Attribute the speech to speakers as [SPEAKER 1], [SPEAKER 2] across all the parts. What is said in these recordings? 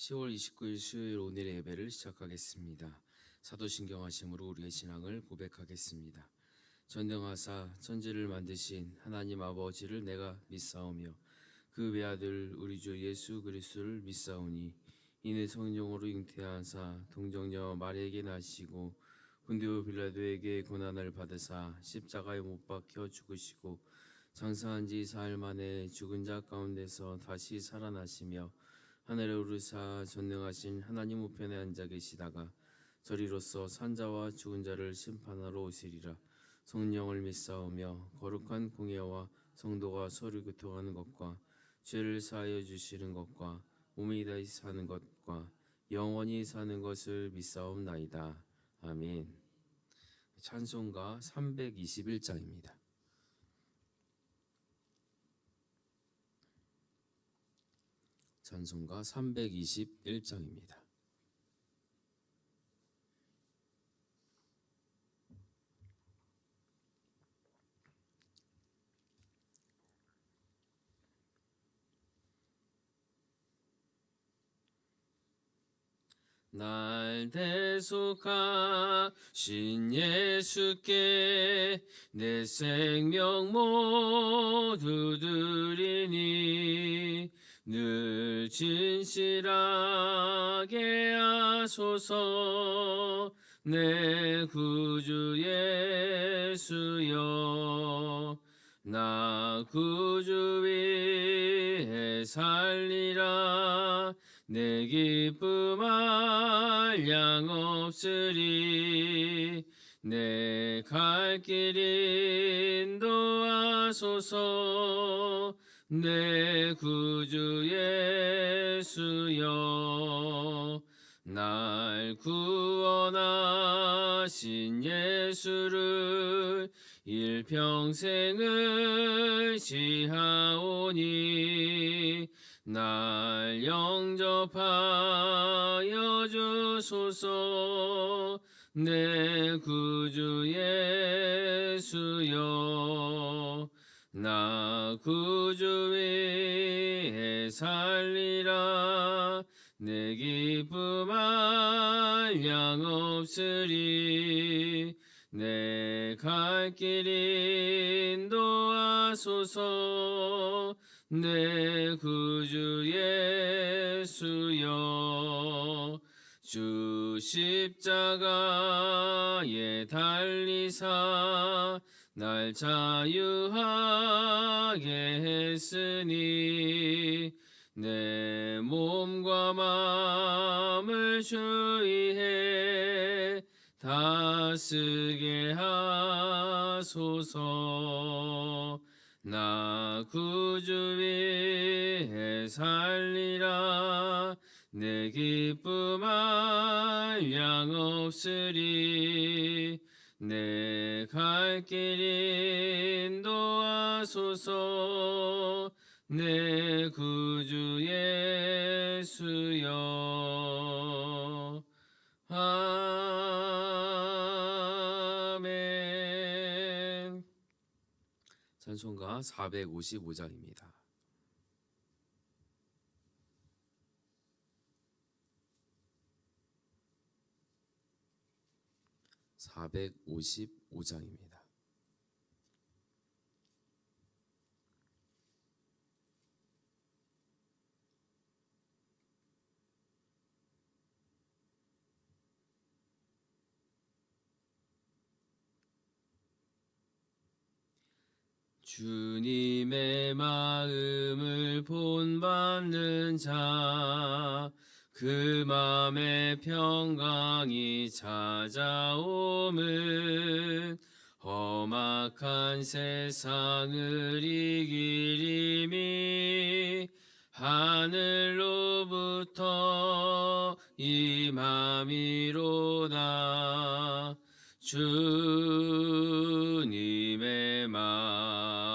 [SPEAKER 1] 10월 29일 수요일 오늘의 예배를 시작하겠습니다. 사도신경 하심으로 우리의 신앙을 고백하겠습니다. 전능하사 천지를 만드신 하나님 아버지를 내가 믿사오며 그 외아들 우리 주 예수 그리스도를 믿사오니 이는 성령으로 잉태하사 동정녀 마리에게 나시고 본디오 빌라도에게 고난을 받으사 십자가에 못 박혀 죽으시고 장사한 지 사흘 만에 죽은 자 가운데서 다시 살아나시며 하늘에 오르사 전능하신 하나님 우편에 앉아 계시다가 저리로서 산자와 죽은 자를 심판하러 오시리라. 성령을 믿사오며 거룩한 공예와 성도가 서로 교통하는 것과 죄를 사하여 주시는 것과 몸이 다시 사는 것과 영원히 사는 것을 믿사옵나이다. 아멘. 찬송가 321장입니다. 찬송가 321장입니다. 날 대속하신 예수께 내 생명 모두 드리니 늘 진실하게 하소서. 내 구주 예수여, 나 구주 위에 살리라. 내 기쁨 한량 없으리. 내 갈 길 인도하소서. 내 구주 예수여, 날 구원하신 예수를 일평생을 지하오니 날 영접하여 주소서. 내 구주 예수여, 나 구주 위에 살리라. 내 기쁨 한량 없으리. 내 갈 길 인도하소서. 내 구주 예수여, 주 십자가에 달리사 날 자유하게 했으니 내 몸과 마음을 주의해 다스게 하소서. 나 구주 위에 살리라. 내 기쁨 한량 없으리. 내 갈 길 인도하소서. 내 구주 예수여. 아멘. 찬송가 455장입니다. 455장입니다. 주님의 마음을 본받는 자, 그 맘에 평강이 찾아옴은 험악한 세상을 이기림이 하늘로부터 임함이로다. 주님의 마음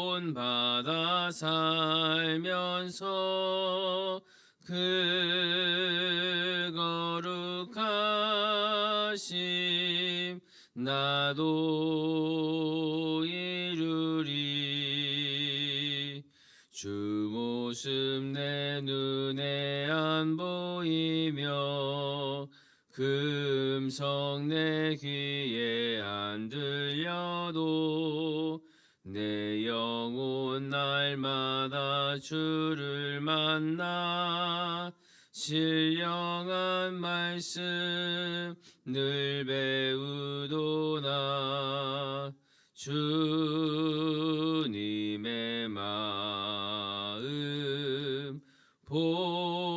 [SPEAKER 1] 본받아 살면서 그 거룩하심 나도 이루리. 주 모습 내 눈에 안 보이며 그 음성 내 귀에 안 들려도 내 영혼 날마다 주를 만나 신령한 말씀 늘 배우도다. 주님의 마음 본받아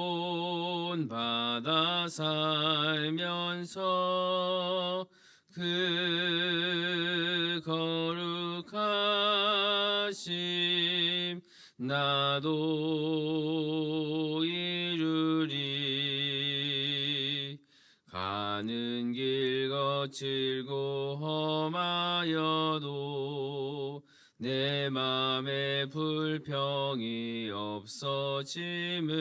[SPEAKER 1] 살면서 그 거룩하심 나도 이루리. 가는 길 거칠고 험하여도 내 맘에 불평이 없어짐은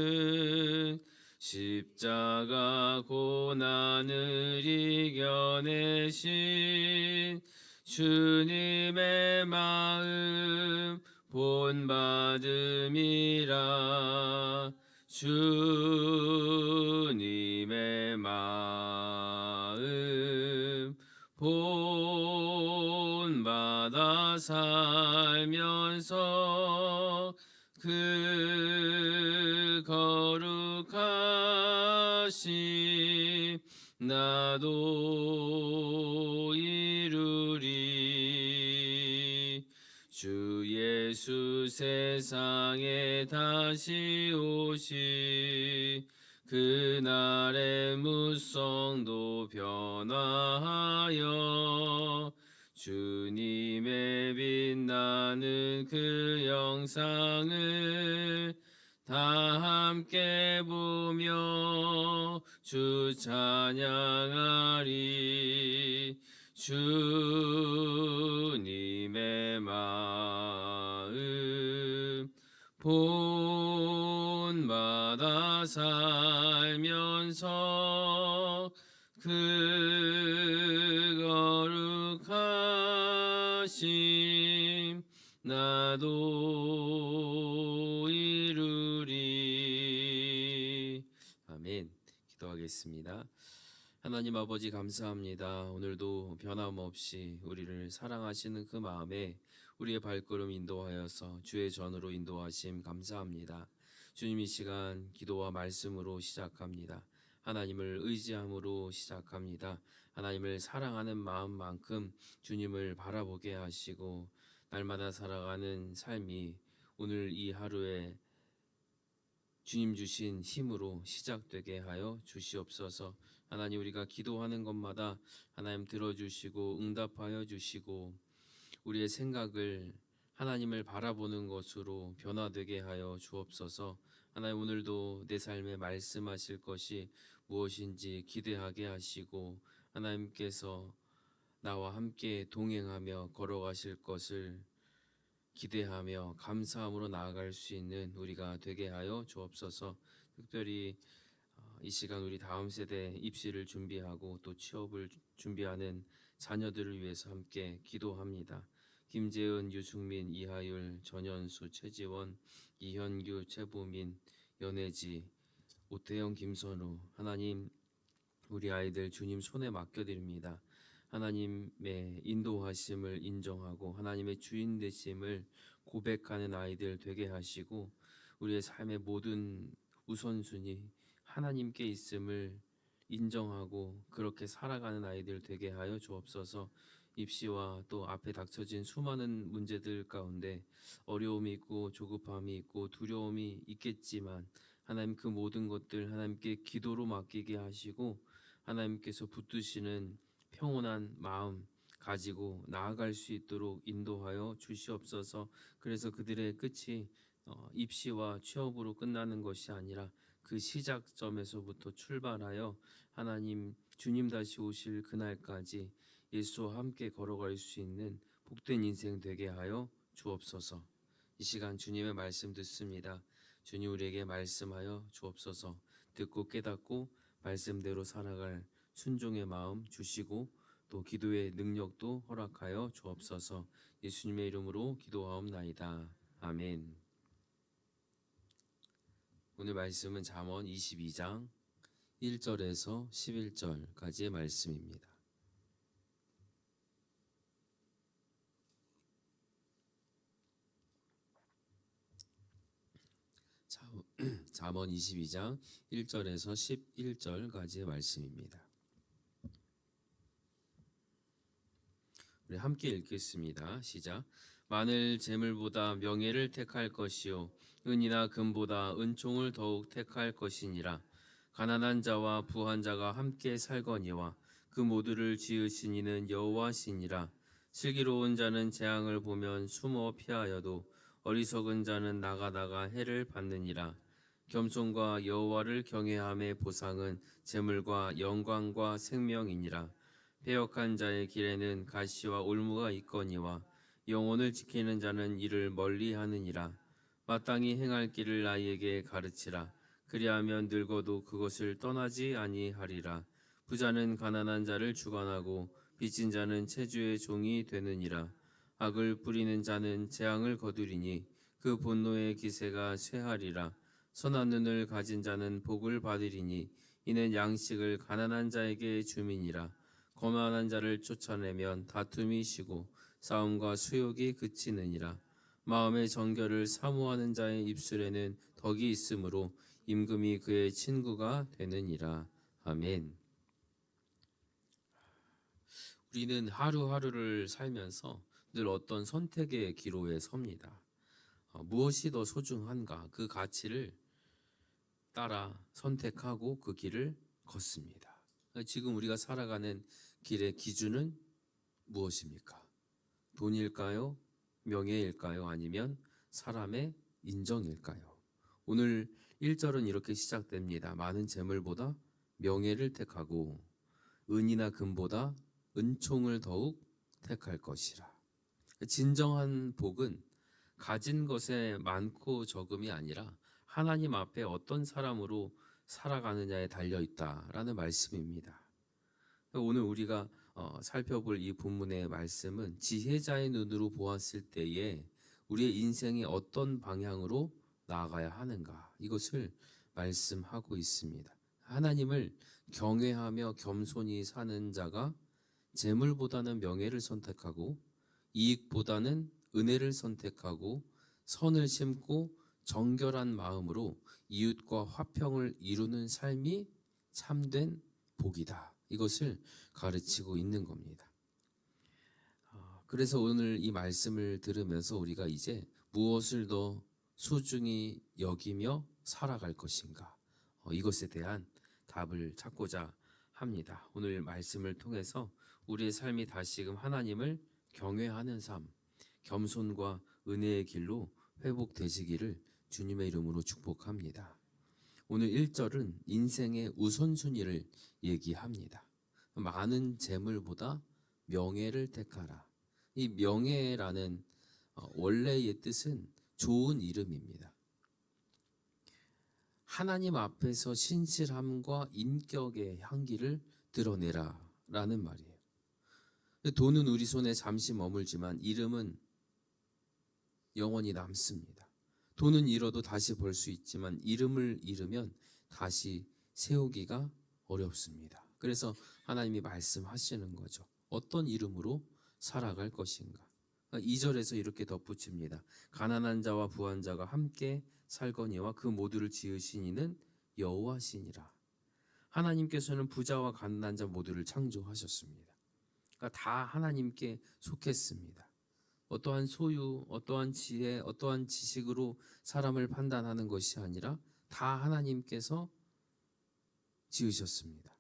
[SPEAKER 1] 십자가 고난을 이겨내신 주님의 마음 본받음이라. 주님의 마음 본받아 살면서 그 거룩하심 나도 이루리. 주 예수 세상에 다시 오시 그날의 무성도 변화하여 주님의 빛나는 그 영상을 다 함께 보며 주 찬양하리. 주님의 마음 본받아 살면서 그 거룩하심 나도 이루리. 아멘. 기도하겠습니다. 하나님 아버지 감사합니다. 오늘도 변함없이 우리를 사랑하시는 그 마음에 우리의 발걸음 인도하여서 주의 전으로 인도하심 감사합니다. 주님, 이 시간 기도와 말씀으로 시작합니다. 하나님을 의지함으로 시작합니다. 하나님을 사랑하는 마음만큼 주님을 바라보게 하시고 날마다 살아가는 삶이 오늘 이 하루에 주님 주신 힘으로 시작되게 하여 주시옵소서. 하나님, 우리가 기도하는 것마다 하나님 들어주시고 응답하여 주시고 우리의 생각을 하나님을 바라보는 것으로 변화되게 하여 주옵소서. 하나님, 오늘도 내 삶에 말씀하실 것이 무엇인지 기대하게 하시고 하나님께서 나와 함께 동행하며 걸어가실 것을 기대하며 감사함으로 나아갈 수 있는 우리가 되게 하여 주옵소서. 특별히 이 시간 우리 다음 세대 입시를 준비하고 또 취업을 준비하는 자녀들을 위해서 함께 기도합니다. 김재은, 유승민, 이하율, 전현수, 최지원, 이현규, 최보민, 연혜지, 오태영, 김선우, 하나님 우리 아이들 주님 손에 맡겨드립니다. 하나님의 인도하심을 인정하고 하나님의 주인 되심을 고백하는 아이들 되게 하시고 우리의 삶의 모든 우선순위 하나님께 있음을 인정하고 그렇게 살아가는 아이들 되게 하여 주옵소서. 입시와 또 앞에 닥쳐진 수많은 문제들 가운데 어려움이 있고 조급함이 있고 두려움이 있겠지만 하나님 그 모든 것들 하나님께 기도로 맡기게 하시고 하나님께서 붙드시는 평온한 마음 가지고 나아갈 수 있도록 인도하여 주시옵소서. 그래서 그들의 끝이 입시와 취업으로 끝나는 것이 아니라 그 시작점에서부터 출발하여 하나님 주님 다시 오실 그날까지 예수와 함께 걸어갈 수 있는 복된 인생 되게 하여 주옵소서. 이 시간 주님의 말씀 듣습니다. 주님 우리에게 말씀하여 주옵소서. 듣고 깨닫고 말씀대로 살아갈 순종의 마음 주시고 또 기도의 능력도 허락하여 주옵소서. 예수님의 이름으로 기도하옵나이다. 아멘. 오늘 말씀은 잠언 22장 1절에서 11절까지의 말씀입니다. 잠언 22장 1절에서 11절까지의 말씀입니다. 우리 함께 읽겠습니다. 시작. 만일 재물보다 명예를 택할 것이요 은이나 금보다 은총을 더욱 택할 것이니라. 가난한 자와 부한 자가 함께 살거니와 그 모두를 지으신 이는 여호와시니라. 슬기로운 자는 재앙을 보면 숨어 피하여도 어리석은 자는 나가다가 해를 받느니라. 겸손과 여호와를 경외함의 보상은 재물과 영광과 생명이니라. 패역한 자의 길에는 가시와 올무가 있거니와 영혼을 지키는 자는 이를 멀리하느니라. 마땅히 행할 길을 아이에게 가르치라. 그리하면 늙어도 그것을 떠나지 아니하리라. 부자는 가난한 자를 주관하고 빚진 자는 체주의 종이 되느니라. 악을 뿌리는 자는 재앙을 거두리니 그 분노의 기세가 쇠하리라. 선한 눈을 가진 자는 복을 받으리니 이는 양식을 가난한 자에게 주민이라. 거만한 자를 쫓아내면 다툼이 쉬고 싸움과 수욕이 그치느니라. 마음의 정결을 사모하는 자의 입술에는 덕이 있으므로 임금이 그의 친구가 되느니라. 아멘. 우리는 하루하루를 살면서 늘 어떤 선택의 기로에 섭니다. 무엇이 더 소중한가? 그 가치를 따라 선택하고 그 길을 걷습니다. 지금 우리가 살아가는 길의 기준은 무엇입니까? 돈일까요? 명예일까요? 아니면 사람의 인정일까요? 오늘 1절은 이렇게 시작됩니다. 많은 재물보다 명예를 택하고 은이나 금보다 은총을 더욱 택할 것이라. 진정한 복은 가진 것에 많고 적음이 아니라 하나님 앞에 어떤 사람으로 살아가느냐에 달려있다라는 말씀입니다. 오늘 우리가 살펴볼 이 본문의 말씀은 지혜자의 눈으로 보았을 때에 우리의 인생이 어떤 방향으로 나아가야 하는가, 이것을 말씀하고 있습니다. 하나님을 경외하며 겸손히 사는 자가 재물보다는 명예를 선택하고 이익보다는 은혜를 선택하고 선을 심고 정결한 마음으로 이웃과 화평을 이루는 삶이 참된 복이다. 이것을 가르치고 있는 겁니다. 그래서 오늘 이 말씀을 들으면서 우리가 이제 무엇을 더 소중히 여기며 살아갈 것인가, 이것에 대한 답을 찾고자 합니다. 오늘 말씀을 통해서 우리의 삶이 다시금 하나님을 경외하는 삶, 겸손과 은혜의 길로 회복되시기를 주님의 이름으로 축복합니다. 오늘 1절은 인생의 우선순위를 얘기합니다. 많은 재물보다 명예를 택하라. 이 명예라는 원래의 뜻은 좋은 이름입니다. 하나님 앞에서 신실함과 인격의 향기를 드러내라 라는 말이에요. 돈은 우리 손에 잠시 머물지만 이름은 영원히 남습니다. 돈은 잃어도 다시 벌 수 있지만 이름을 잃으면 다시 세우기가 어렵습니다. 그래서 하나님이 말씀하시는 거죠. 어떤 이름으로 살아갈 것인가. 2절에서 이렇게 덧붙입니다. 가난한 자와 부한 자가 함께 살거니와 그 모두를 지으신 이는 여호와시니라. 하나님께서는 부자와 가난한 자 모두를 창조하셨습니다. 그러니까 다 하나님께 속했습니다. 어떠한 소유, 어떠한 지혜, 어떠한 지식으로 사람을 판단하는 것이 아니라 다 하나님께서 지으셨습니다.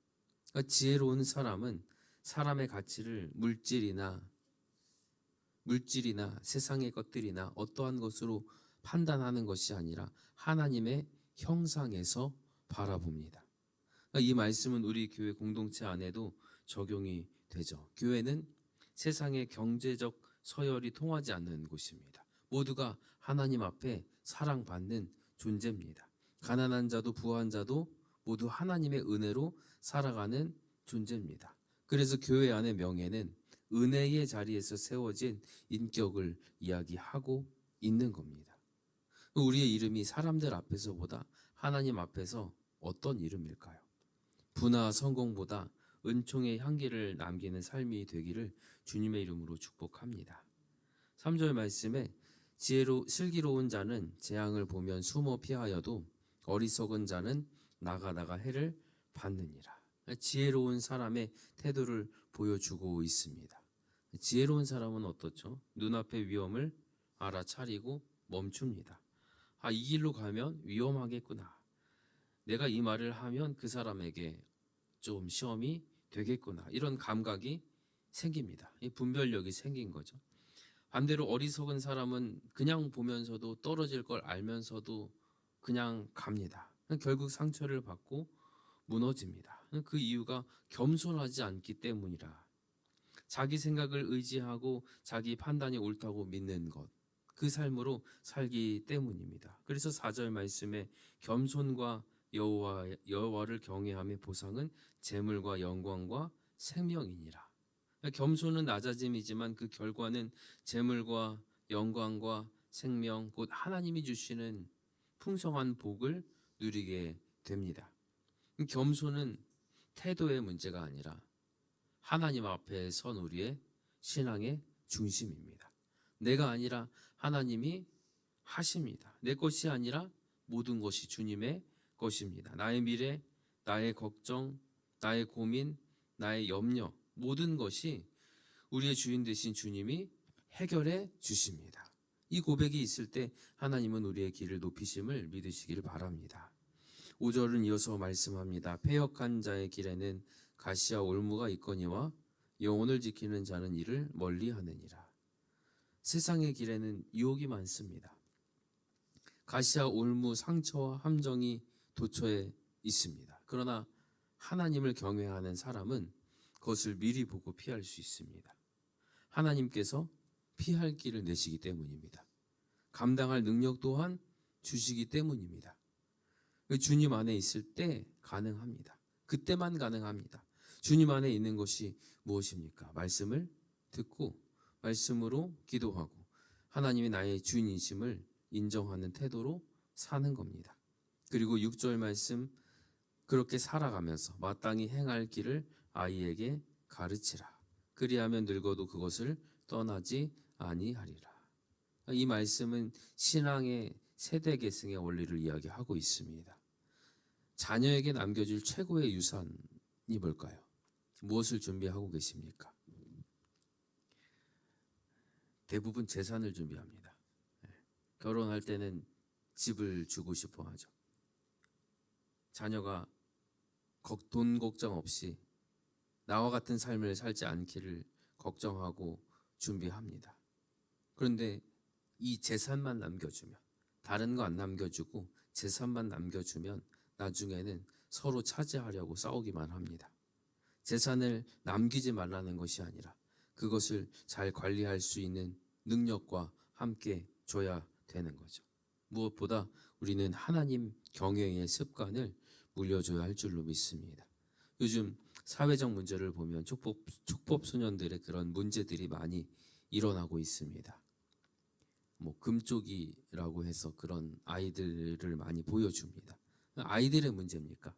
[SPEAKER 1] 그러니까 지혜로운 사람은 사람의 가치를 물질이나 세상의 것들이나 어떠한 것으로 판단하는 것이 아니라 하나님의 형상에서 바라봅니다. 그러니까 이 말씀은 우리 교회 공동체 안에도 적용이 되죠. 교회는 세상의 경제적 서열이 통하지 않는 곳입니다. 모두가 하나님 앞에 사랑받는 존재입니다. 가난한 자도 부한 자도 모두 하나님의 은혜로 살아가는 존재입니다. 그래서 교회 안의 명예는 은혜의 자리에서 세워진 인격을 이야기하고 있는 겁니다. 우리의 이름이 사람들 앞에서보다 하나님 앞에서 어떤 이름일까요? 부나 성공보다 은총의 향기를 남기는 삶이 되기를 주님의 이름으로 축복합니다. 3절 말씀에 슬기로운 자는 재앙을 보면 숨어 피하여도 어리석은 자는 나가 해를 받느니라. 지혜로운 사람의 태도를 보여주고 있습니다. 지혜로운 사람은 어떻죠? 눈앞의 위험을 알아차리고 멈춥니다. 이 길로 가면 위험하겠구나. 내가 이 말을 하면 그 사람에게 좀 시험이 되겠구나. 이런 감각이 생깁니다. 이 분별력이 생긴 거죠. 반대로 어리석은 사람은 그냥 보면서도 떨어질 걸 알면서도 그냥 갑니다. 결국 상처를 받고 무너집니다. 그 이유가 겸손하지 않기 때문이라. 자기 생각을 의지하고 자기 판단이 옳다고 믿는 것, 그 삶으로 살기 때문입니다. 그래서 4절 말씀에 겸손과 여호와를 경외함의 보상은 재물과 영광과 생명이니라. 겸손은 낮아짐이지만 그 결과는 재물과 영광과 생명, 곧 하나님이 주시는 풍성한 복을 누리게 됩니다. 겸손은 태도의 문제가 아니라 하나님 앞에 선 우리의 신앙의 중심입니다. 내가 아니라 하나님이 하십니다. 내 것이 아니라 모든 것이 주님의 것입니다. 나의 미래, 나의 걱정, 나의 고민, 나의 염려, 모든 것이 우리의 주인 되신 주님이 해결해 주십니다. 이 고백이 있을 때 하나님은 우리의 길을 높이심을 믿으시기를 바랍니다. 5절은 이어서 말씀합니다. 패역한 자의 길에는 가시와 올무가 있거니와 영혼을 지키는 자는 이를 멀리하느니라. 세상의 길에는 유혹이 많습니다. 가시와 올무, 상처와 함정이 도처에 있습니다. 그러나 하나님을 경외하는 사람은 그것을 미리 보고 피할 수 있습니다. 하나님께서 피할 길을 내시기 때문입니다. 감당할 능력 또한 주시기 때문입니다. 주님 안에 있을 때 가능합니다. 그때만 가능합니다. 주님 안에 있는 것이 무엇입니까? 말씀을 듣고 말씀으로 기도하고 하나님이 나의 주인이심을 인정하는 태도로 사는 겁니다. 그리고 6절 말씀, 그렇게 살아가면서 마땅히 행할 길을 아이에게 가르치라. 그리하면 늙어도 그것을 떠나지 아니하리라. 이 말씀은 신앙의 세대 계승의 원리를 이야기하고 있습니다. 자녀에게 남겨줄 최고의 유산이 뭘까요? 무엇을 준비하고 계십니까? 대부분 재산을 준비합니다. 결혼할 때는 집을 주고 싶어 하죠. 자녀가 돈 걱정 없이 나와 같은 삶을 살지 않기를 걱정하고 준비합니다. 그런데 이 재산만 남겨주면, 다른 거 안 남겨주고 재산만 남겨주면 나중에는 서로 차지하려고 싸우기만 합니다. 재산을 남기지 말라는 것이 아니라 그것을 잘 관리할 수 있는 능력과 함께 줘야 되는 거죠. 무엇보다 우리는 하나님 경외의 습관을 물려줘야 할 줄로 믿습니다. 요즘 사회적 문제를 보면 촉법 소년들의 그런 문제들이 많이 일어나고 있습니다. 금쪽이라고 해서 그런 아이들을 많이 보여줍니다. 아이들의 문제입니까?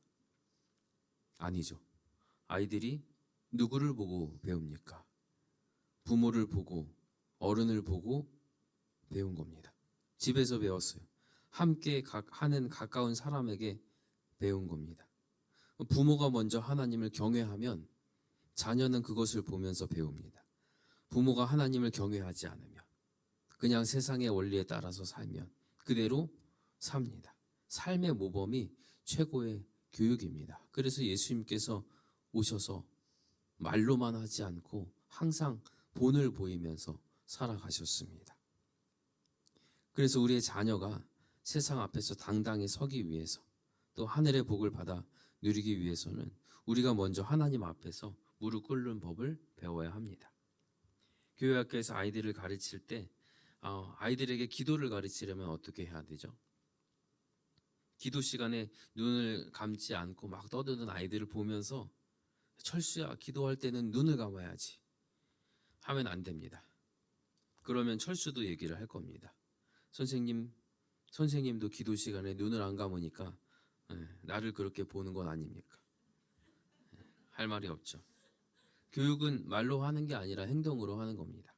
[SPEAKER 1] 아니죠. 아이들이 누구를 보고 배웁니까? 부모를 보고, 어른을 보고 배운 겁니다. 집에서 배웠어요. 함께 하는 가까운 사람에게 배운 겁니다. 부모가 먼저 하나님을 경외하면 자녀는 그것을 보면서 배웁니다. 부모가 하나님을 경외하지 않으면, 그냥 세상의 원리에 따라서 살면 그대로 삽니다. 삶의 모범이 최고의 교육입니다. 그래서 예수님께서 오셔서 말로만 하지 않고 항상 본을 보이면서 살아가셨습니다. 그래서 우리의 자녀가 세상 앞에서 당당히 서기 위해서, 또 하늘의 복을 받아 누리기 위해서는 우리가 먼저 하나님 앞에서 무릎 꿇는 법을 배워야 합니다. 교회 학교에서 아이들을 가르칠 때 아이들에게 기도를 가르치려면 어떻게 해야 되죠? 기도 시간에 눈을 감지 않고 막 떠드는 아이들을 보면서 철수야, 기도할 때는 눈을 감아야지 하면 안 됩니다. 그러면 철수도 얘기를 할 겁니다. 선생님도 기도 시간에 눈을 안 감으니까 나를 그렇게 보는 건 아닙니까? 할 말이 없죠. 교육은 말로 하는 게 아니라 행동으로 하는 겁니다.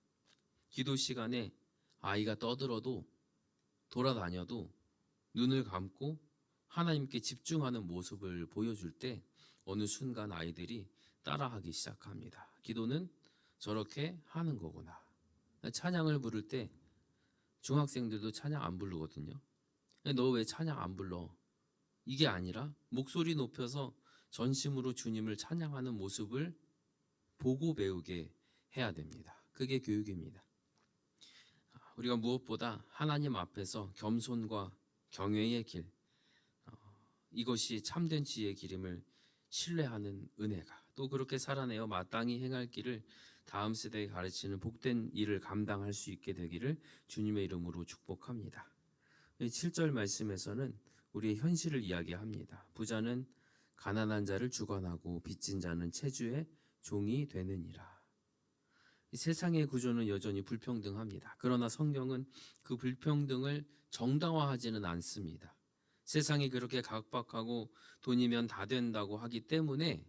[SPEAKER 1] 기도 시간에 아이가 떠들어도 돌아다녀도 눈을 감고 하나님께 집중하는 모습을 보여줄 때 어느 순간 아이들이 따라하기 시작합니다. 기도는 저렇게 하는 거구나. 찬양을 부를 때 중학생들도 찬양 안 부르거든요. 너 왜 찬양 안 불러? 이게 아니라 목소리 높여서 전심으로 주님을 찬양하는 모습을 보고 배우게 해야 됩니다. 그게 교육입니다. 우리가 무엇보다 하나님 앞에서 겸손과 경외의 길, 이것이 참된 지혜의 길임을 신뢰하는 은혜가, 또 그렇게 살아내어 마땅히 행할 길을 다음 세대에 가르치는 복된 일을 감당할 수 있게 되기를 주님의 이름으로 축복합니다. 7절 말씀에서는 우리의 현실을 이야기합니다. 부자는 가난한 자를 주관하고 빚진 자는 체주의 종이 되느니라. 이 세상의 구조는 여전히 불평등합니다. 그러나 성경은 그 불평등을 정당화하지는 않습니다. 세상이 그렇게 각박하고 돈이면 다 된다고 하기 때문에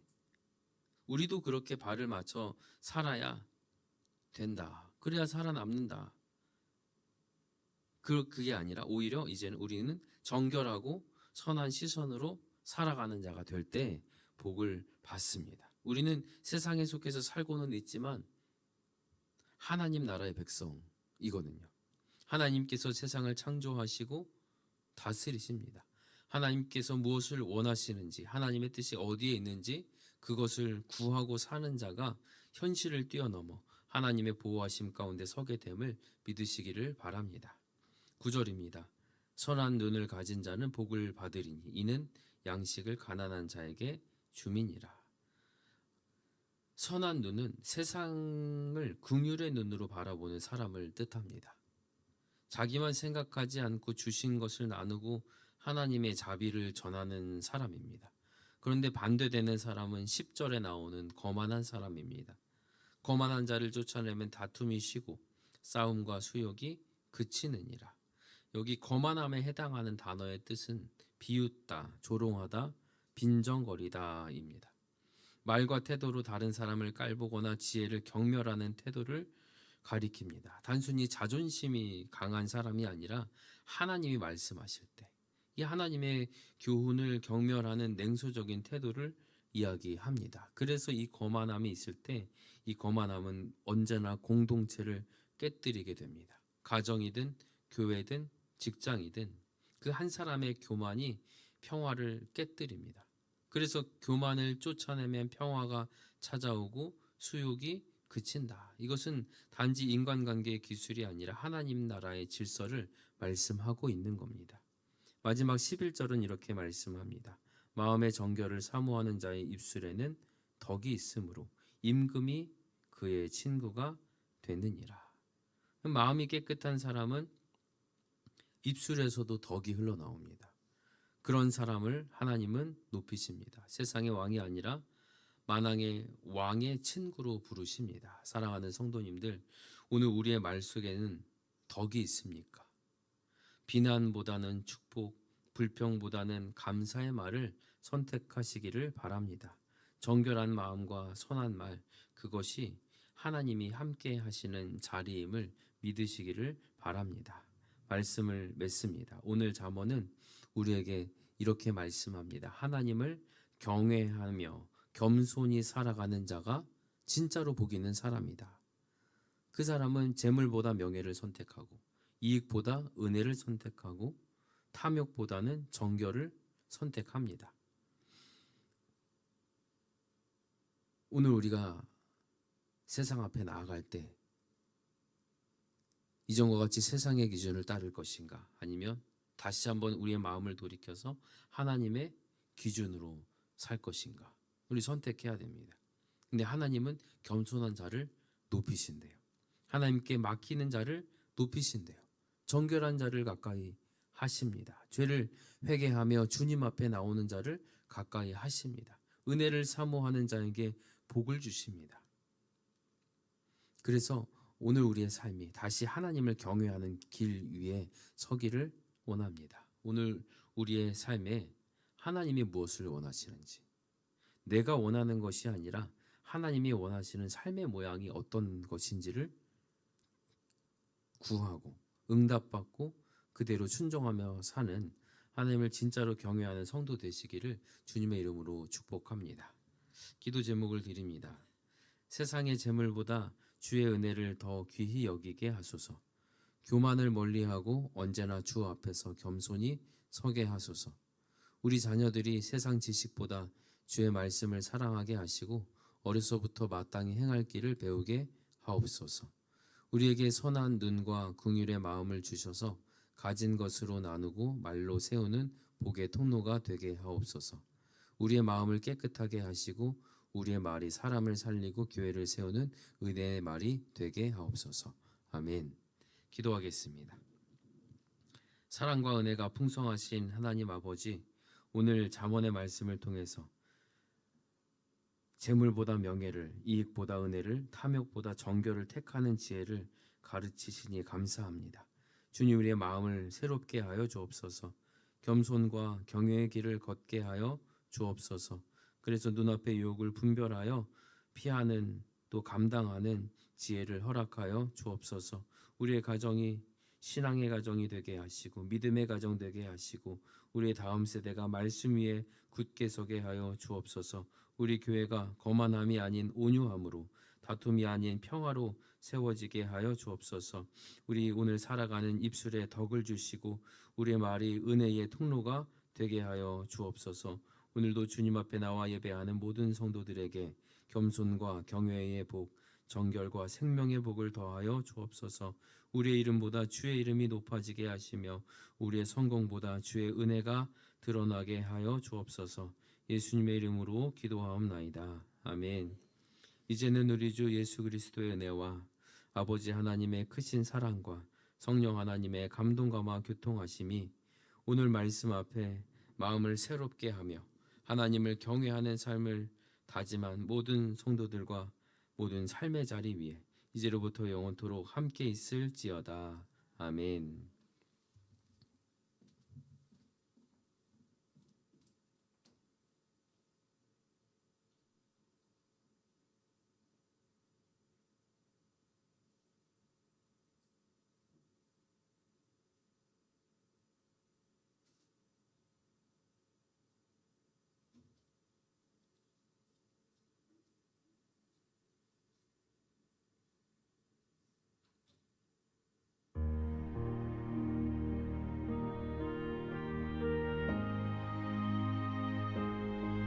[SPEAKER 1] 우리도 그렇게 발을 맞춰 살아야 된다. 그래야 살아남는다. 그게 아니라 오히려 이제는 우리는 정결하고 선한 시선으로 살아가는 자가 될 때 복을 받습니다. 우리는 세상에 속해서 살고는 있지만 하나님 나라의 백성이거든요. 하나님께서 세상을 창조하시고 다스리십니다. 하나님께서 무엇을 원하시는지, 하나님의 뜻이 어디에 있는지 그것을 구하고 사는 자가 현실을 뛰어넘어 하나님의 보호하심 가운데 서게 됨을 믿으시기를 바랍니다. 9절입니다. 선한 눈을 가진 자는 복을 받으리니 이는 양식을 가난한 자에게 주민이라. 선한 눈은 세상을 긍휼의 눈으로 바라보는 사람을 뜻합니다. 자기만 생각하지 않고 주신 것을 나누고 하나님의 자비를 전하는 사람입니다. 그런데 반대되는 사람은 10절에 나오는 거만한 사람입니다. 거만한 자를 쫓아내면 다툼이 쉬고 싸움과 수욕이 그치느니라. 여기 거만함에 해당하는 단어의 뜻은 비웃다, 조롱하다, 빈정거리다입니다. 말과 태도로 다른 사람을 깔보거나 지혜를 경멸하는 태도를 가리킵니다. 단순히 자존심이 강한 사람이 아니라 하나님이 말씀하실 때 이 하나님의 교훈을 경멸하는 냉소적인 태도를 이야기합니다. 그래서 이 거만함이 있을 때 이 거만함은 언제나 공동체를 깨뜨리게 됩니다. 가정이든 교회든 직장이든 그 한 사람의 교만이 평화를 깨뜨립니다. 그래서 교만을 쫓아내면 평화가 찾아오고 수욕이 그친다. 이것은 단지 인간관계의 기술이 아니라 하나님 나라의 질서를 말씀하고 있는 겁니다. 마지막 11절은 이렇게 말씀합니다. 마음의 정결을 사모하는 자의 입술에는 덕이 있으므로 임금이 그의 친구가 되느니라. 마음이 깨끗한 사람은 입술에서도 덕이 흘러나옵니다. 그런 사람을 하나님은 높이십니다. 세상의 왕이 아니라 만왕의 왕의 친구로 부르십니다. 사랑하는 성도님들, 오늘 우리의 말 속에는 덕이 있습니까? 비난보다는 축복, 불평보다는 감사의 말을 선택하시기를 바랍니다. 정결한 마음과 선한 말, 그것이 하나님이 함께 하시는 자리임을 믿으시기를 바랍니다. 말씀을 맺습니다. 오늘 잠언은 우리에게 이렇게 말씀합니다. 하나님을 경외하며 겸손히 살아가는 자가 진짜로 복 있는 사람이다. 그 사람은 재물보다 명예를 선택하고 이익보다 은혜를 선택하고 탐욕보다는 정결을 선택합니다. 오늘 우리가 세상 앞에 나아갈 때 이전과 같이 세상의 기준을 따를 것인가, 아니면 다시 한번 우리의 마음을 돌이켜서 하나님의 기준으로 살 것인가, 우리 선택해야 됩니다. 근데 하나님은 겸손한 자를 높이신대요. 하나님께 맡기는 자를 높이신대요. 정결한 자를 가까이 하십니다. 죄를 회개하며 주님 앞에 나오는 자를 가까이 하십니다. 은혜를 사모하는 자에게 복을 주십니다. 그래서 오늘 우리의 삶이 다시 하나님을 경외하는 길 위에 서기를 원합니다. 오늘 우리의 삶에 하나님이 무엇을 원하시는지, 내가 원하는 것이 아니라 하나님이 원하시는 삶의 모양이 어떤 것인지를 구하고 응답받고 그대로 순종하며 사는 하나님을 진짜로 경외하는 성도 되시기를 주님의 이름으로 축복합니다. 기도 제목을 드립니다. 세상의 재물보다 주의 은혜를 더 귀히 여기게 하소서. 교만을 멀리하고 언제나 주 앞에서 겸손히 서게 하소서. 우리 자녀들이 세상 지식보다 주의 말씀을 사랑하게 하시고 어려서부터 마땅히 행할 길을 배우게 하옵소서. 우리에게 선한 눈과 긍휼의 마음을 주셔서 가진 것으로 나누고 말로 세우는 복의 통로가 되게 하옵소서. 우리의 마음을 깨끗하게 하시고 우리의 말이 사람을 살리고 교회를 세우는 은혜의 말이 되게 하옵소서. 아멘. 기도하겠습니다. 사랑과 은혜가 풍성하신 하나님 아버지, 오늘 잠언의 말씀을 통해서 재물보다 명예를, 이익보다 은혜를, 탐욕보다 정결을 택하는 지혜를 가르치시니 감사합니다. 주님, 우리의 마음을 새롭게 하여 주옵소서. 겸손과 경외의 길을 걷게 하여 주옵소서. 그래서 눈앞의 유혹을 분별하여 피하는, 또 감당하는 지혜를 허락하여 주옵소서. 우리의 가정이 신앙의 가정이 되게 하시고 믿음의 가정 되게 하시고 우리의 다음 세대가 말씀 위에 굳게 서게 하여 주옵소서. 우리 교회가 거만함이 아닌 온유함으로, 다툼이 아닌 평화로 세워지게 하여 주옵소서. 우리 오늘 살아가는 입술에 덕을 주시고 우리의 말이 은혜의 통로가 되게 하여 주옵소서. 오늘도 주님 앞에 나와 예배하는 모든 성도들에게 겸손과 경외의 복, 정결과 생명의 복을 더하여 주옵소서. 우리의 이름보다 주의 이름이 높아지게 하시며 우리의 성공보다 주의 은혜가 드러나게 하여 주옵소서. 예수님의 이름으로 기도하옵나이다. 아멘. 이제는 우리 주 예수 그리스도의 은혜와 아버지 하나님의 크신 사랑과 성령 하나님의 감동감화 교통하심이 오늘 말씀 앞에 마음을 새롭게 하며 하나님을 경외하는 삶을 다짐한 모든 성도들과 모든 삶의 자리 위에 이제로부터 영원토록 함께 있을지어다. 아멘.